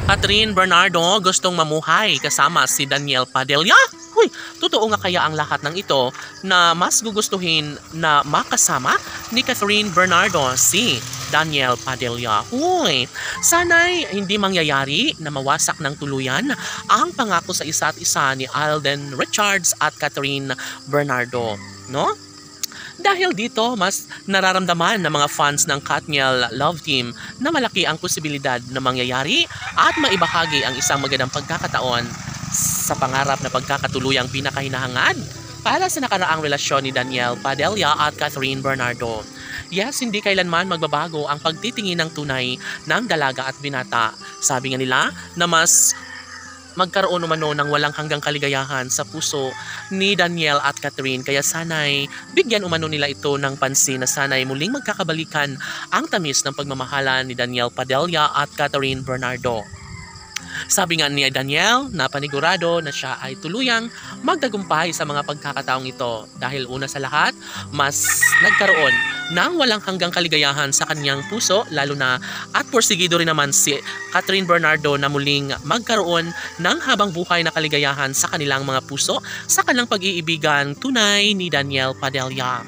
Catherine Bernardo gustong mamuhay kasama si Daniel Padilla? Huy, totoo nga kaya ang lahat ng ito na mas gugustuhin na makasama ni Catherine Bernardo si Daniel Padilla? Huy, sana'y hindi mangyayari na mawasak ng tuluyan ang pangako sa isa't isa ni Alden Richards at Catherine Bernardo, no? Dahil dito, mas nararamdaman ng mga fans ng Katniel Love Team na malaki ang posibilidad na mangyayari at maibahagi ang isang magandang pagkakataon sa pangarap na pagkakatuluyang pinakahinahangad para sa nakaraang relasyon ni Daniel Padilla at Catherine Bernardo. Yes, hindi kailanman magbabago ang pagtitingin ng tunay ng dalaga at binata. Sabi nga nila na mas magkaroon umano ng walang hanggang kaligayahan sa puso ni Daniel at Catherine, kaya sana'y bigyan umano nila ito ng pansin na sana'y muling magkakabalikan ang tamis ng pagmamahalan ni Daniel Padilla at Catherine Bernardo. Sabi nga ni Daniel na panigurado na siya ay tuluyang magtagumpay sa mga pagkakataong ito dahil una sa lahat, mas nagkaroon ng walang hanggang kaligayahan sa kanyang puso, lalo na at porsigido rin naman si Catherine Bernardo na muling magkaroon ng habang buhay na kaligayahan sa kanilang mga puso sa kanilang pag-iibigan tunay ni Daniel Padilla.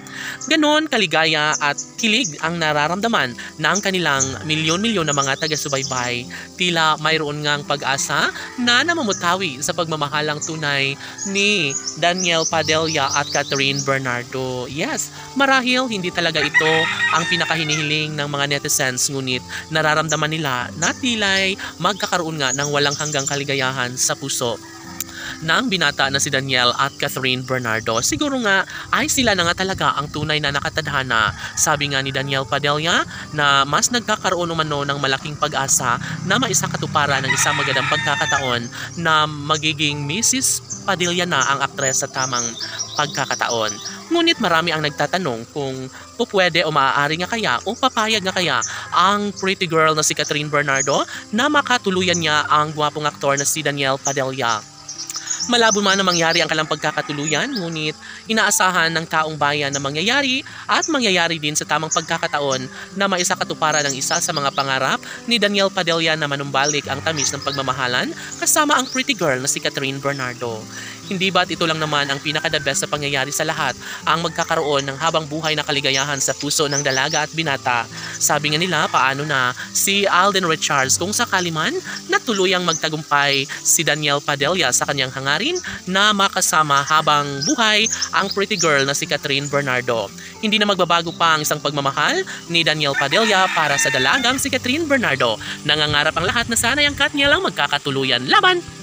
Ganon kaligaya at kilig ang nararamdaman ng kanilang milyon-milyon na mga taga-subaybay. Tila mayroon ngang pag-asa na namamutawi sa pagmamahalang tunay ni Daniel Padilla at Catherine Bernardo. Yes, marahil hindi talaga ito ang pinakahinihiling ng mga netizens, ngunit nararamdaman nila na tila'y magkakaroon nga ng walang hanggang kaligayahan sa puso ng binata na si Daniel at Catherine Bernardo. Siguro nga ay sila na nga talaga ang tunay na nakatadhana. Sabi nga ni Daniel Padilla na mas nagkakaroon umano ng malaking pag-asa na maisakatuparan ng isang magandang pagkakataon na magiging Mrs. Padilla na ang aktres sa tamang pagkakataon. Ngunit marami ang nagtatanong kung pupwede o maaari nga kaya o papayag nga kaya ang pretty girl na si Catherine Bernardo na makatuluyan niya ang gwapong aktor na si Daniel Padilla. Malabo man na mangyari ang kalang pagkakatuluyan, ngunit inaasahan ng taong bayan na mangyayari at mangyayari din sa tamang pagkakataon na maisakatuparan ng isa sa mga pangarap ni Daniel Padilla na manumbalik ang tamis ng pagmamahalan kasama ang pretty girl na si Catherine Bernardo. Hindi ba't ito lang naman ang pinaka-the best sa pangyayari sa lahat, ang magkakaroon ng habang buhay na kaligayahan sa puso ng dalaga at binata? Sabi nga nila, paano na si Alden Richards kung sakali man na tuluyang magtagumpay si Daniel Padilla sa kanyang hangarin na makasama habang buhay ang pretty girl na si Catherine Bernardo. Hindi na magbabago pa ang isang pagmamahal ni Daniel Padilla para sa dalagang si Catherine Bernardo. Nangangarap ang lahat na sana'y ang Katniel ang magkakatuluyan. Laban!